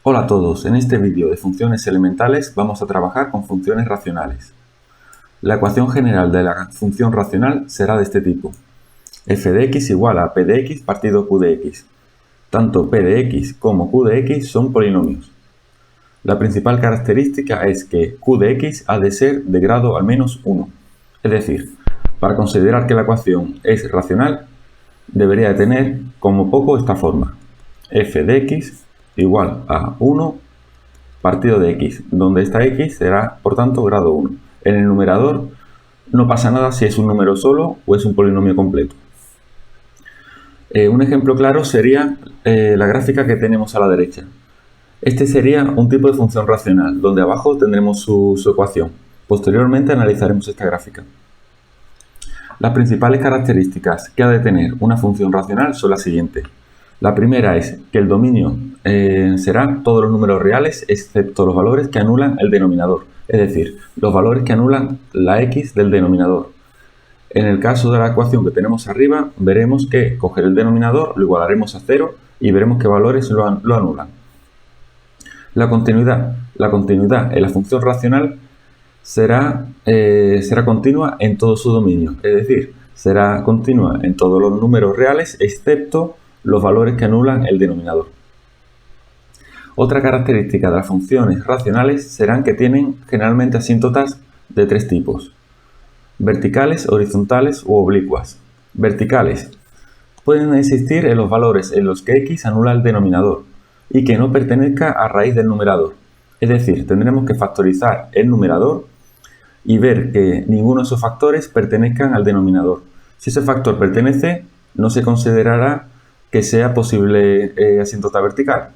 Hola a todos, en este vídeo de funciones elementales vamos a trabajar con funciones racionales. La ecuación general de la función racional será de este tipo. f de x igual a p de x partido q de x. Tanto p de x como q de x son polinomios. La principal característica es que q de x ha de ser de grado al menos 1. Es decir, para considerar que la ecuación es racional, debería de tener como poco esta forma. f de x igual a 1 partido de x, donde esta x será, por tanto, grado 1. En el numerador no pasa nada si es un número solo o es un polinomio completo. Un ejemplo claro sería la gráfica que tenemos a la derecha. Este sería un tipo de función racional, donde abajo tendremos su ecuación. Posteriormente analizaremos esta gráfica. Las principales características que ha de tener una función racional son las siguientes. La primera es que el dominio será todos los números reales excepto los valores que anulan el denominador, es decir, los valores que anulan la x del denominador. En el caso de la ecuación que tenemos arriba, veremos que coger el denominador lo igualaremos a 0 y veremos qué valores lo anulan. La continuidad en la función racional será continua en todo su dominio, es decir, será continua en todos los números reales excepto los valores que anulan el denominador. Otra característica de las funciones racionales serán que tienen generalmente asíntotas de tres tipos: verticales, horizontales u oblicuas. Verticales pueden existir en los valores en los que x anula el denominador y que no pertenezca a raíz del numerador. Es decir, tendremos que factorizar el numerador y ver que ninguno de esos factores pertenezcan al denominador. Si ese factor pertenece, no se considerará que sea posible asíntota vertical.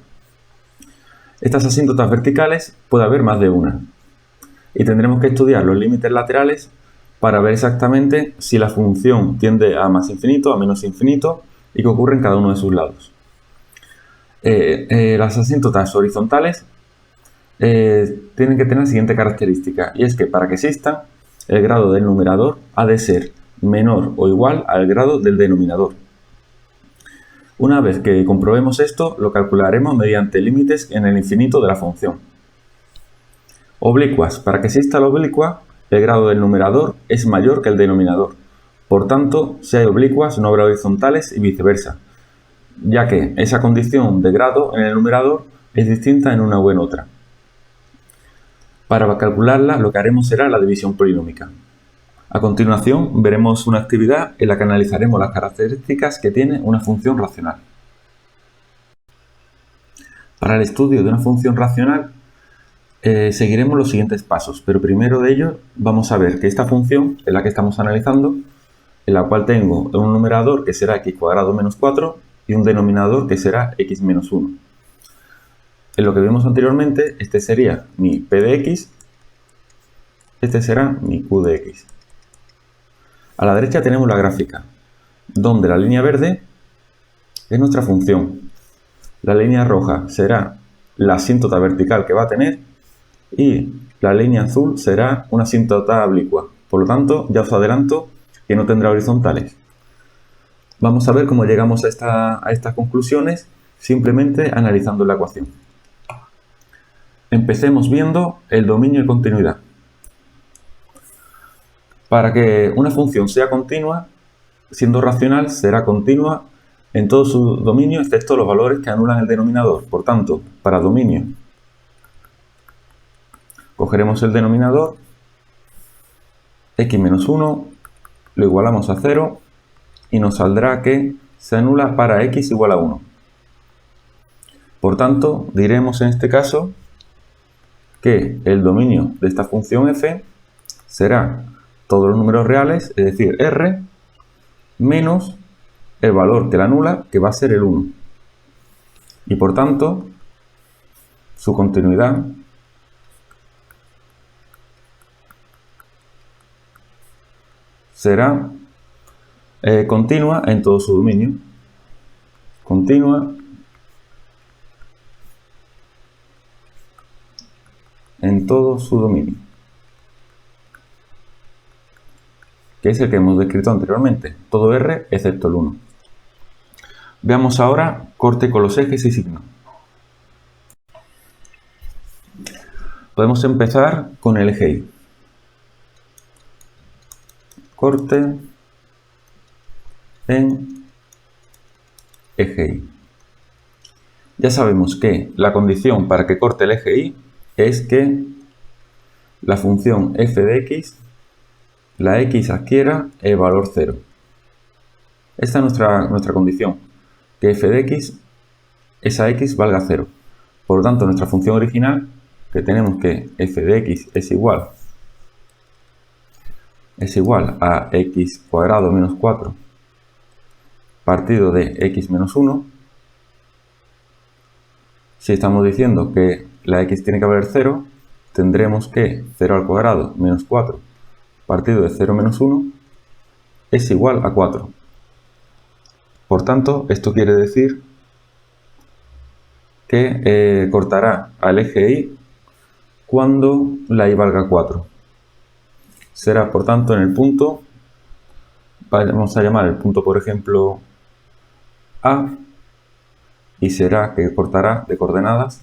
Estas asíntotas verticales puede haber más de una. Y tendremos que estudiar los límites laterales para ver exactamente si la función tiende a más infinito, a menos infinito y qué ocurre en cada uno de sus lados. Las asíntotas horizontales tienen que tener la siguiente característica, y es que para que existan, el grado del numerador ha de ser menor o igual al grado del denominador. Una vez que comprobemos esto, lo calcularemos mediante límites en el infinito de la función. Oblicuas. Para que exista la oblicua, el grado del numerador es mayor que el denominador. Por tanto, si hay oblicuas, no habrá horizontales y viceversa, ya que esa condición de grado en el numerador es distinta en una o en otra. Para calcularla, lo que haremos será la división polinómica. A continuación, veremos una actividad en la que analizaremos las características que tiene una función racional. Para el estudio de una función racional, seguiremos los siguientes pasos, pero primero de ello vamos a ver que esta función es la que estamos analizando, en la cual tengo un numerador que será x cuadrado menos 4 y un denominador que será x menos 1. En lo que vimos anteriormente, este sería mi p de x, este será mi q de x. A la derecha tenemos la gráfica, donde la línea verde es nuestra función. La línea roja será la asíntota vertical que va a tener y la línea azul será una asíntota oblicua. Por lo tanto, ya os adelanto que no tendrá horizontales. Vamos a ver cómo llegamos a estas conclusiones simplemente analizando la ecuación. Empecemos viendo el dominio y continuidad. Para que una función sea continua, siendo racional, será continua en todo su dominio excepto los valores que anulan el denominador. Por tanto, para dominio, cogeremos el denominador, x menos 1, lo igualamos a 0 y nos saldrá que se anula para x igual a 1. Por tanto, diremos en este caso que el dominio de esta función f será todos los números reales, es decir, r, menos el valor que la anula, que va a ser el 1. Y por tanto, su continuidad será continua en todo su dominio. Continua en todo su dominio, que es el que hemos descrito anteriormente, todo r excepto el 1. Veamos ahora corte con los ejes y signo. Podemos empezar con el eje Y. Corte en eje Y. Ya sabemos que la condición para que corte el eje Y es que la función f de x, la x adquiera el valor 0. Esta es nuestra condición, que f de x, esa x valga 0. Por lo tanto, nuestra función original, que tenemos que f de x es igual a x cuadrado menos 4 partido de x menos 1. Si estamos diciendo que la x tiene que valer 0, tendremos que 0 al cuadrado menos 4 partido de 0 menos 1 es igual a 4. Por tanto, esto quiere decir que cortará al eje Y cuando la Y valga 4. Será, por tanto, en el punto, vamos a llamar el punto, por ejemplo, A, y será que cortará de coordenadas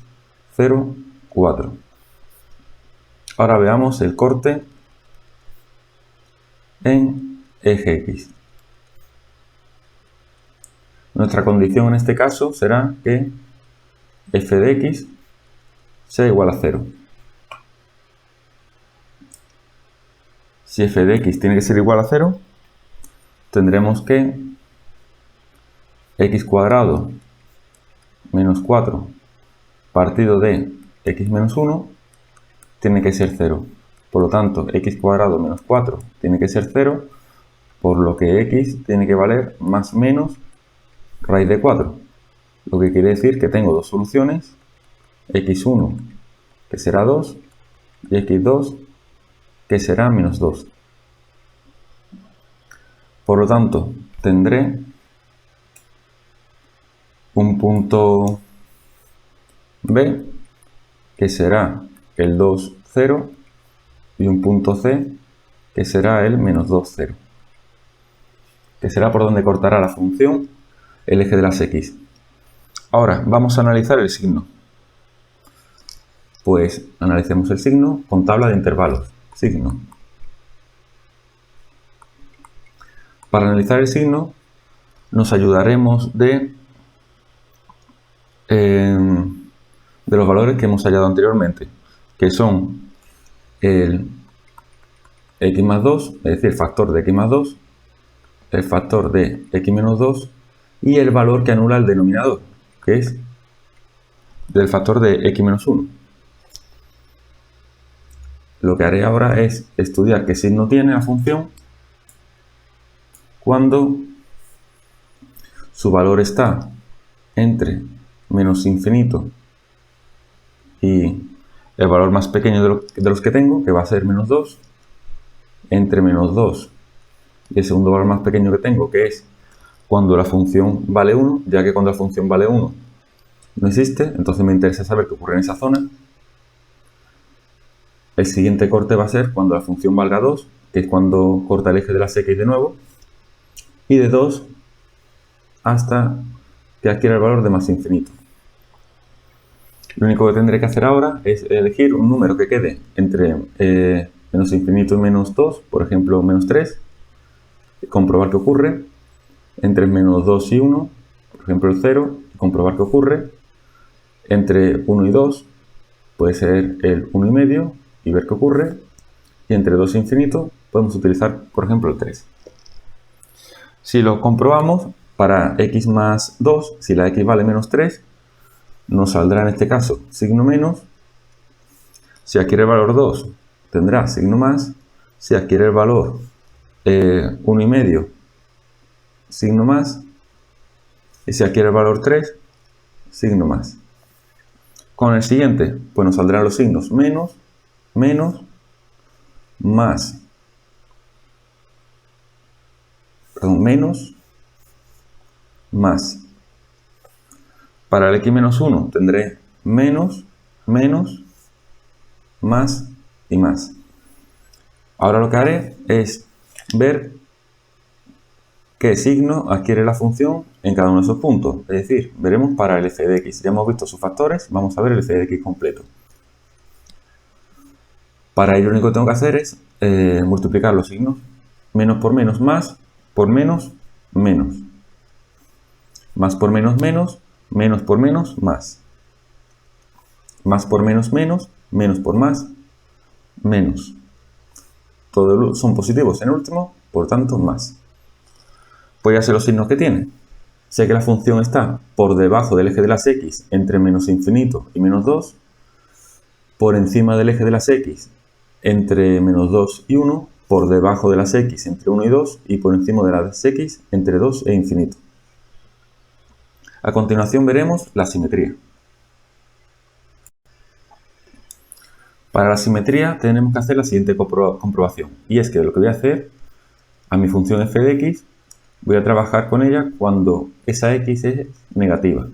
0, 4. Ahora veamos el corte en eje X. Nuestra condición en este caso será que f de x sea igual a 0. Si f de x tiene que ser igual a 0, tendremos que x cuadrado menos 4 partido de x menos 1 tiene que ser 0. Por lo tanto, x cuadrado menos 4 tiene que ser 0, por lo que x tiene que valer más menos raíz de 4. Lo que quiere decir que tengo dos soluciones, x1 que será 2 y x2 que será menos 2. Por lo tanto, tendré un punto B que será el 2, 0 y un punto C que será el menos 2, 0, que será por donde cortará la función el eje de las X. Ahora vamos a analizar el signo. Pues analicemos el signo con tabla de intervalos. Signo. Para analizar el signo nos ayudaremos de los valores que hemos hallado anteriormente, que son el x más 2, es decir, el factor de x más 2, el factor de x menos 2 y el valor que anula el denominador, que es del factor de x menos 1. Lo que haré ahora es estudiar qué signo tiene la función cuando su valor está entre menos infinito y el valor más pequeño de los que tengo, que va a ser menos 2, entre menos 2 y el segundo valor más pequeño que tengo, que es cuando la función vale 1, ya que cuando la función vale 1 no existe, entonces me interesa saber qué ocurre en esa zona. El siguiente corte va a ser cuando la función valga 2, que es cuando corta el eje de las X de nuevo, y de 2 hasta que adquiera el valor de más infinito. Lo único que tendré que hacer ahora es elegir un número que quede entre menos infinito y menos 2, por ejemplo menos 3, comprobar qué ocurre, entre menos 2 y 1, por ejemplo el 0, comprobar qué ocurre, entre 1 y 2 puede ser el 1 y medio y ver qué ocurre, y entre 2 e infinito podemos utilizar por ejemplo el 3. Si lo comprobamos, para x más 2, si la x vale menos 3, nos saldrá en este caso signo menos. Si adquiere el valor 2, tendrá signo más. Si adquiere el valor 1 y medio, signo más. Y si adquiere el valor 3, signo más. Con el siguiente, pues nos saldrán los signos menos, menos, más. Perdón, menos, más. Para el x menos 1 tendré menos, menos, más y más. Ahora lo que haré es ver qué signo adquiere la función en cada uno de esos puntos. Es decir, veremos para el f de x. Ya hemos visto sus factores, vamos a ver el f de x completo. Para ello lo único que tengo que hacer es multiplicar los signos. Menos por menos más, por menos menos. Más por menos menos, menos por menos más. Más por menos menos, menos por más, menos. Todos son positivos en el último, por tanto más. Pues ya sé los signos que tiene. Sé que la función está por debajo del eje de las x entre menos infinito y menos 2, por encima del eje de las x entre menos 2 y 1, por debajo de las x entre 1 y 2 y por encima de las x entre 2 e infinito. A continuación veremos la simetría. Para la simetría tenemos que hacer la siguiente comprobación, y es que lo que voy a hacer a mi función f de x, voy a trabajar con ella cuando esa x es negativa.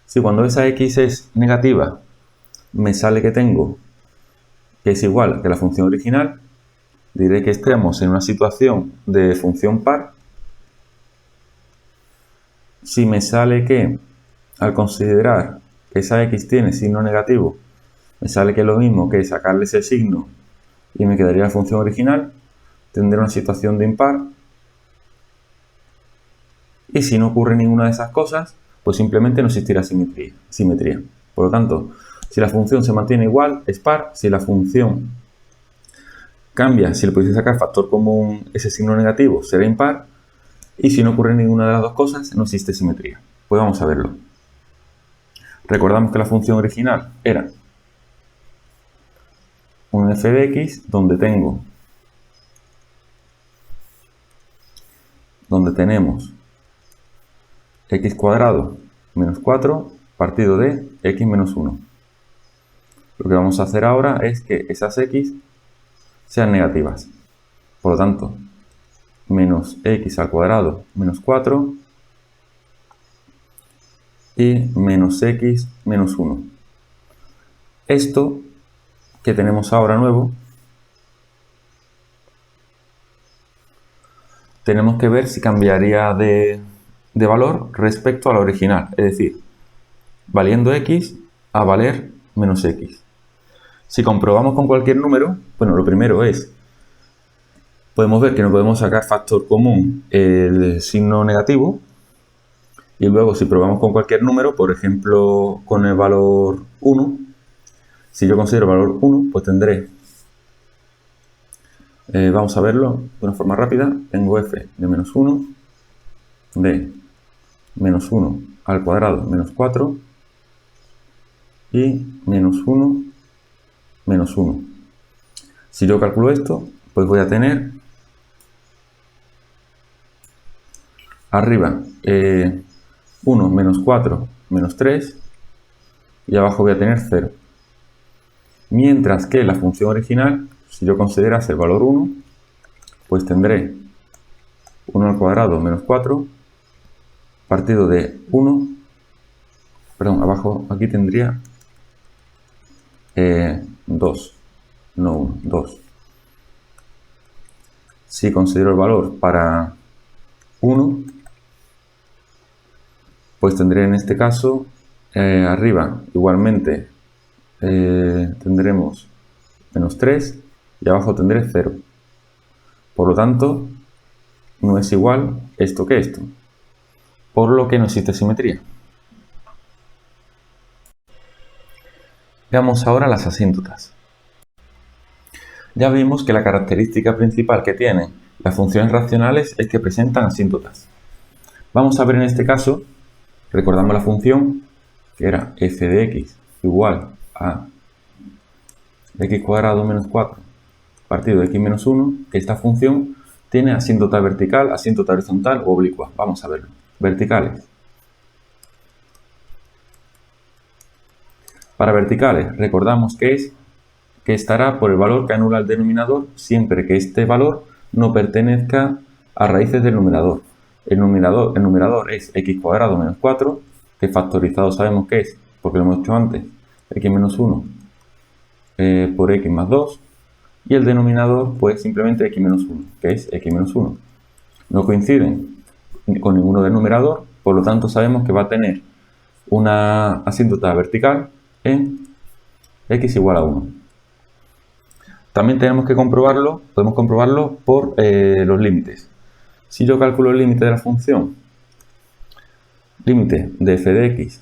Si cuando esa x es negativa me sale que tengo que es igual que la función original, diré que estemos en una situación de función par. Si me sale que al considerar que esa x tiene signo negativo, me sale que es lo mismo que sacarle ese signo y me quedaría la función original, tendré una situación de impar. Y si no ocurre ninguna de esas cosas, pues simplemente no existirá simetría. Por lo tanto, si la función se mantiene igual, es par. Si la función cambia, si le pudiese sacar factor común ese signo negativo, será impar. Y si no ocurre ninguna de las dos cosas, no existe simetría. Pues vamos a verlo. Recordamos que la función original era un f de x donde tenemos x cuadrado menos 4 partido de x menos 1. Lo que vamos a hacer ahora es que esas x sean negativas. Por lo tanto, menos x al cuadrado menos 4 y menos x menos 1. Esto que tenemos ahora nuevo, tenemos que ver si cambiaría de valor respecto a la original, es decir, valiendo x a valer menos x. Si comprobamos con cualquier número, bueno, lo primero es, podemos ver que no podemos sacar factor común el signo negativo, y luego si probamos con cualquier número, por ejemplo con el valor 1, si yo considero el valor 1, pues tendré, vamos a verlo de una forma rápida, tengo f de menos 1, de menos 1 al cuadrado menos 4 y menos 1 menos 1. Si yo calculo esto, pues voy a tener arriba 1 menos 4 menos 3 y abajo voy a tener 0. Mientras que la función original, si yo considerase el valor 1, pues tendré 1 al cuadrado menos 4 partido de 1, perdón, abajo aquí tendría 2, no 1, 2. Si considero el valor para 1, pues tendré en este caso arriba igualmente tendremos menos 3 y abajo tendré 0. Por lo tanto, no es igual esto que esto, por lo que no existe simetría. Veamos ahora las asíntotas. Ya vimos que la característica principal que tienen las funciones racionales es que presentan asíntotas. Vamos a ver en este caso, recordamos la función que era f de x igual a x cuadrado menos 4 partido de x menos 1, que esta función tiene asíntota vertical, asíntota horizontal o oblicua. Vamos a verlo. Verticales. Para verticales, recordamos que estará por el valor que anula el denominador siempre que este valor no pertenezca a raíces del numerador. El numerador es x cuadrado menos 4, que factorizado sabemos que es, porque lo hemos hecho antes, x menos 1 por x más 2, y el denominador pues simplemente x menos 1, que es x menos 1. No coinciden con ninguno del numerador, por lo tanto sabemos que va a tener una asíntota vertical en x igual a 1. También tenemos que comprobarlo, podemos comprobarlo por los límites. Si yo calculo el límite de la función, límite de f de x,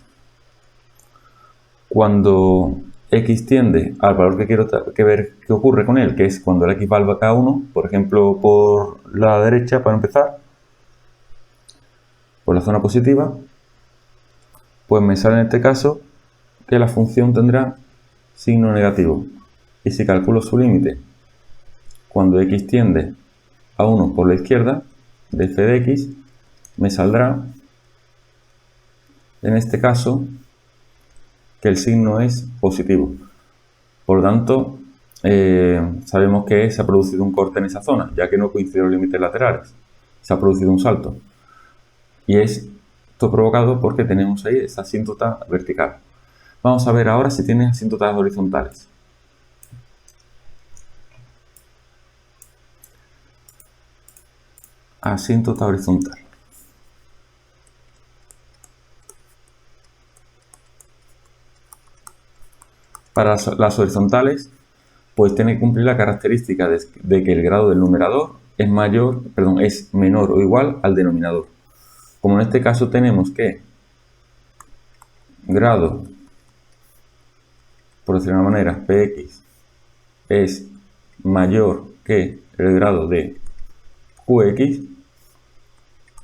cuando x tiende al valor que quiero ver qué ocurre con él, que es cuando el x valga a 1, por ejemplo, por la derecha, para empezar, por la zona positiva, pues me sale en este caso que la función tendrá signo negativo. Y si calculo su límite cuando x tiende a 1 por la izquierda, de f de x, me saldrá, en este caso, que el signo es positivo. Por lo tanto, sabemos que se ha producido un corte en esa zona, ya que no coinciden los límites laterales. Se ha producido un salto. Y esto provocado porque tenemos ahí esa asíntota vertical. Vamos a ver ahora si tiene asíntotas horizontales. Asíntota horizontal. Para las horizontales, pues tiene que cumplir la característica de que el grado del numerador es menor o igual al denominador. Como en este caso tenemos que grado, por decirlo de una manera, px es mayor que el grado de qx,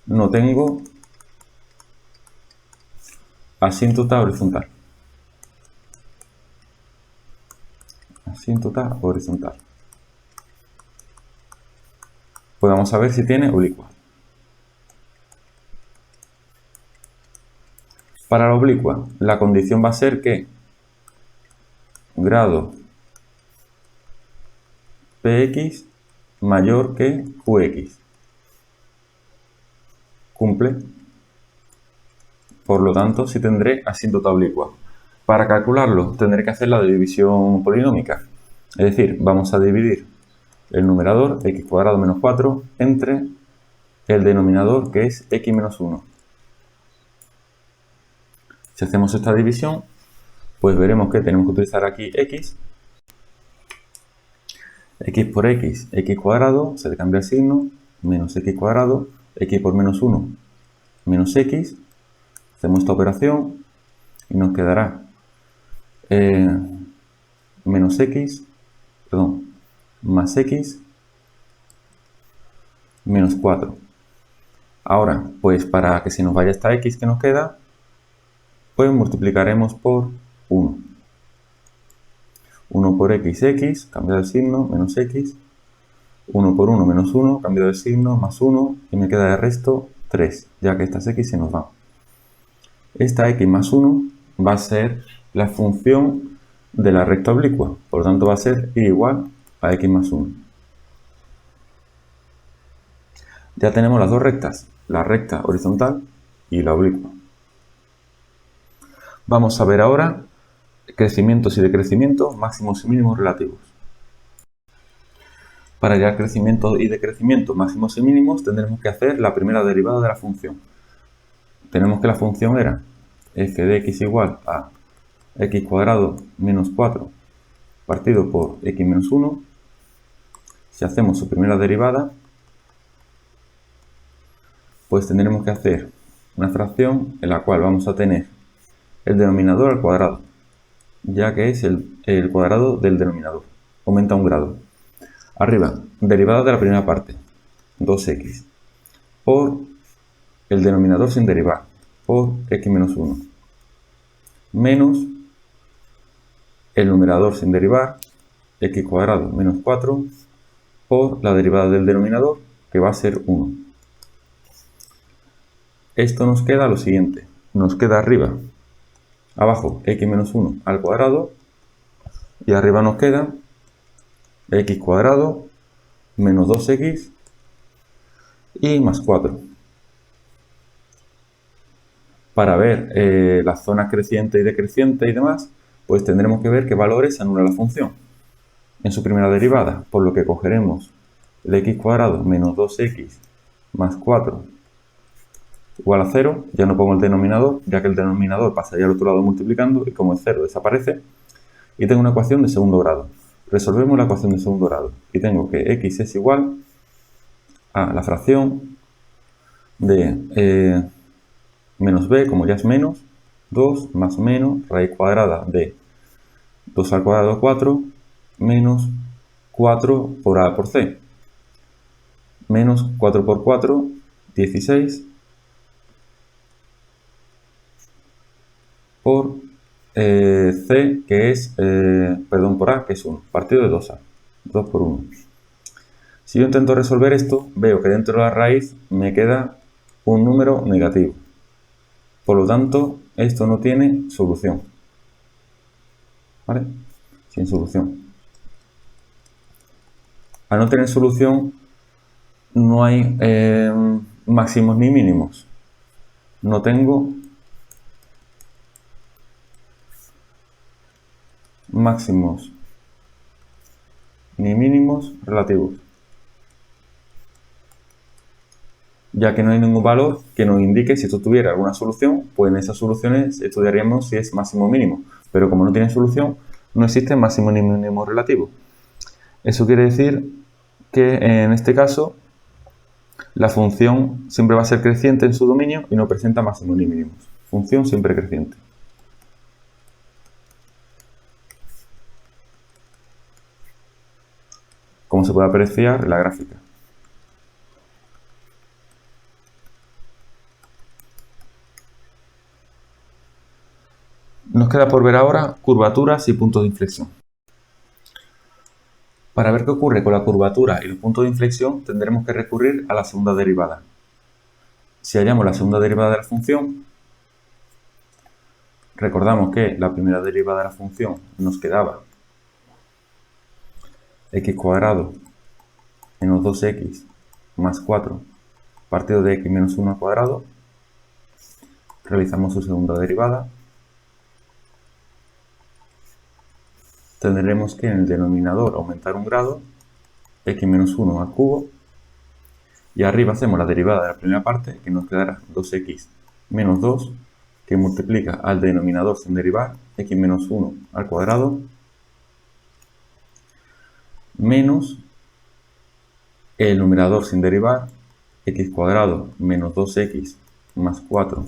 no tengo asíntota horizontal. Asíntota horizontal. Pues vamos a ver si tiene oblicua. Para la oblicua, la condición va a ser que grado px mayor que qx. Cumple. Por lo tanto, sí tendré asíntota oblicua. Para calcularlo, tendré que hacer la división polinómica. Es decir, vamos a dividir el numerador, x cuadrado menos 4, entre el denominador, que es x menos 1. Si hacemos esta división, pues veremos que tenemos que utilizar aquí x. X por x, x cuadrado, se le cambia el signo, menos x cuadrado, x por menos 1, menos x. Hacemos esta operación y nos quedará menos x, más x, menos 4. Ahora, pues para que se nos vaya esta x que nos queda, pues multiplicaremos por 1. 1 por x, cambiado el signo, menos x. 1 por 1, menos 1, cambiado el signo, más 1. Y me queda de resto 3, ya que estas x se nos van. Esta x más 1 va a ser la función de la recta oblicua. Por lo tanto, va a ser igual a x más 1. Ya tenemos las dos rectas, la recta horizontal y la oblicua. Vamos a ver ahora crecimientos y decrecimientos, máximos y mínimos relativos. Para hallar crecimiento y decrecimiento máximos y mínimos tendremos que hacer la primera derivada de la función. Tenemos que la función era f de x igual a x cuadrado menos 4 partido por x menos 1. Si hacemos su primera derivada, pues tendremos que hacer una fracción en la cual vamos a tener el denominador al cuadrado, ya que es el cuadrado del denominador. Aumenta un grado. Arriba, derivada de la primera parte, 2x, por el denominador sin derivar, por x menos 1, menos el numerador sin derivar, x cuadrado menos 4, por la derivada del denominador, que va a ser 1. Esto nos queda lo siguiente, nos queda abajo x menos 1 al cuadrado, y arriba nos queda x cuadrado menos 2x y más 4. Para ver las zonas creciente y decreciente y demás, pues tendremos que ver qué valores anula la función en su primera derivada, por lo que cogeremos el x cuadrado menos 2x más 4 igual a 0. Ya no pongo el denominador, ya que el denominador pasaría al otro lado multiplicando y como es 0 desaparece. Y tengo una ecuación de segundo grado. Resolvemos la ecuación de segundo grado y tengo que x es igual a la fracción de menos b, como ya es menos, 2 más menos raíz cuadrada de 2 al cuadrado 4 menos 4 por a por c. Menos 4 por 4, 16 por c, que es, perdón, por a, que es 1, partido de 2a, 2 por 1. Si yo intento resolver esto, veo que dentro de la raíz me queda un número negativo. Por lo tanto, esto no tiene solución. ¿Vale? Sin solución. Al no tener solución, no hay máximos ni mínimos. No tengo máximos ni mínimos relativos, ya que no hay ningún valor que nos indique si esto tuviera alguna solución, pues en esas soluciones estudiaríamos si es máximo o mínimo, pero como no tiene solución, no existe máximo ni mínimo relativo. Eso quiere decir que en este caso la función siempre va a ser creciente en su dominio y no presenta máximos ni mínimos. Función siempre creciente. Como se puede apreciar en la gráfica. Nos queda por ver ahora curvaturas y puntos de inflexión. Para ver qué ocurre con la curvatura y los puntos de inflexión, tendremos que recurrir a la segunda derivada. Si hallamos la segunda derivada de la función, recordamos que la primera derivada de la función nos quedaba x cuadrado menos 2x más 4 partido de x menos 1 al cuadrado. Realizamos su segunda derivada. Tendremos que en el denominador aumentar un grado, x menos 1 al cubo, y arriba hacemos la derivada de la primera parte, que nos quedará 2x menos 2, que multiplica al denominador sin derivar, x menos 1 al cuadrado, menos el numerador sin derivar, x cuadrado menos 2x más 4,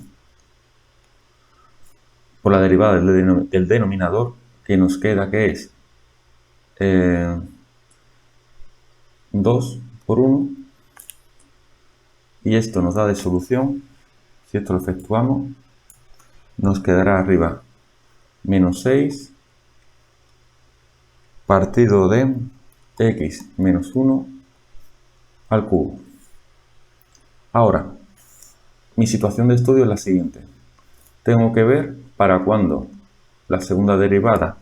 por la derivada del denominador, que nos queda que es 2 por 1, y esto nos da de solución. Si esto lo efectuamos, nos quedará arriba menos 6 partido de x menos 1 al cubo. Ahora, mi situación de estudio es la siguiente. Tengo que ver para cuándo la segunda derivada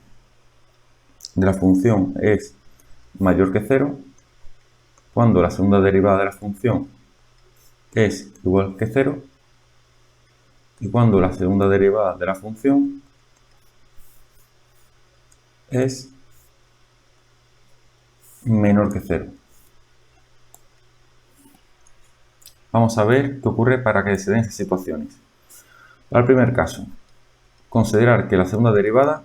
de la función es mayor que 0, cuando la segunda derivada de la función es igual que 0 y cuando la segunda derivada de la función es menor que 0. Vamos a ver qué ocurre para que se den estas situaciones. Para el primer caso, considerar que la segunda derivada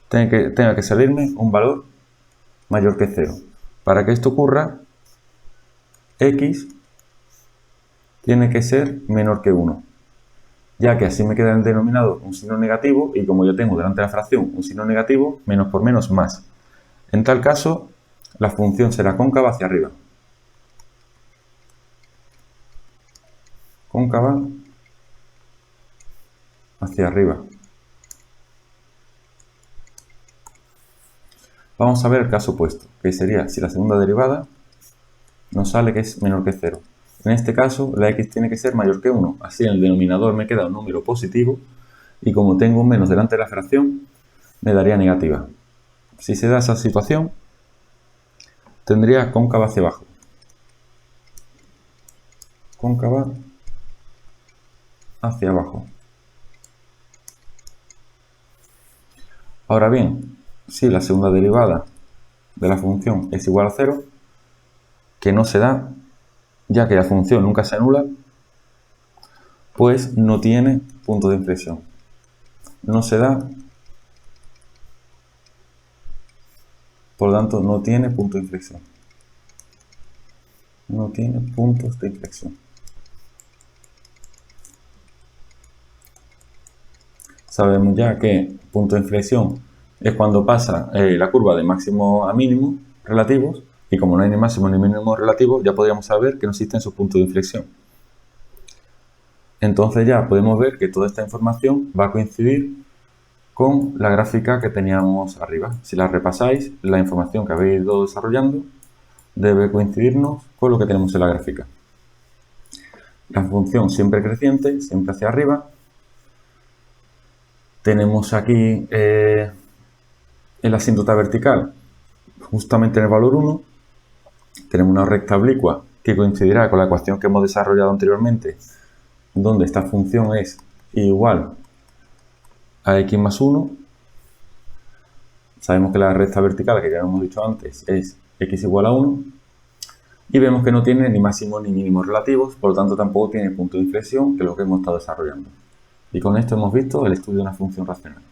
tenga que salirme un valor mayor que 0. Para que esto ocurra, x tiene que ser menor que 1, ya que así me queda en el denominador un signo negativo y como yo tengo delante de la fracción un signo negativo, menos por menos más. En tal caso, la función será cóncava hacia arriba. Cóncava hacia arriba. Vamos a ver el caso opuesto, que sería si la segunda derivada nos sale que es menor que 0. En este caso, la x tiene que ser mayor que 1. Así en el denominador me queda un número positivo y como tengo un menos delante de la fracción, me daría negativa. Si se da esa situación, tendría cóncava hacia abajo. Cóncava hacia abajo. Ahora bien, si la segunda derivada de la función es igual a 0, que no se da, ya que la función nunca se anula, pues no tiene punto de inflexión. No se da Por lo tanto, no tiene punto de inflexión. No tiene puntos de inflexión. Sabemos ya que punto de inflexión es cuando pasa la curva de máximo a mínimo relativos, y como no hay ni máximo ni mínimo relativo, ya podríamos saber que no existen sus puntos de inflexión. Entonces ya podemos ver que toda esta información va a coincidir con la gráfica que teníamos arriba. Si la repasáis, la información que habéis ido desarrollando debe coincidirnos con lo que tenemos en la gráfica. La función siempre creciente, siempre hacia arriba. Tenemos aquí en la asíntota vertical, justamente en el valor 1, tenemos una recta oblicua que coincidirá con la ecuación que hemos desarrollado anteriormente, donde esta función es igual a x más 1. Sabemos que la recta vertical, que ya hemos dicho antes, es x igual a 1. Y vemos que no tiene ni máximos ni mínimos relativos, por lo tanto tampoco tiene punto de inflexión, que es lo que hemos estado desarrollando. Y con esto hemos visto el estudio de una función racional.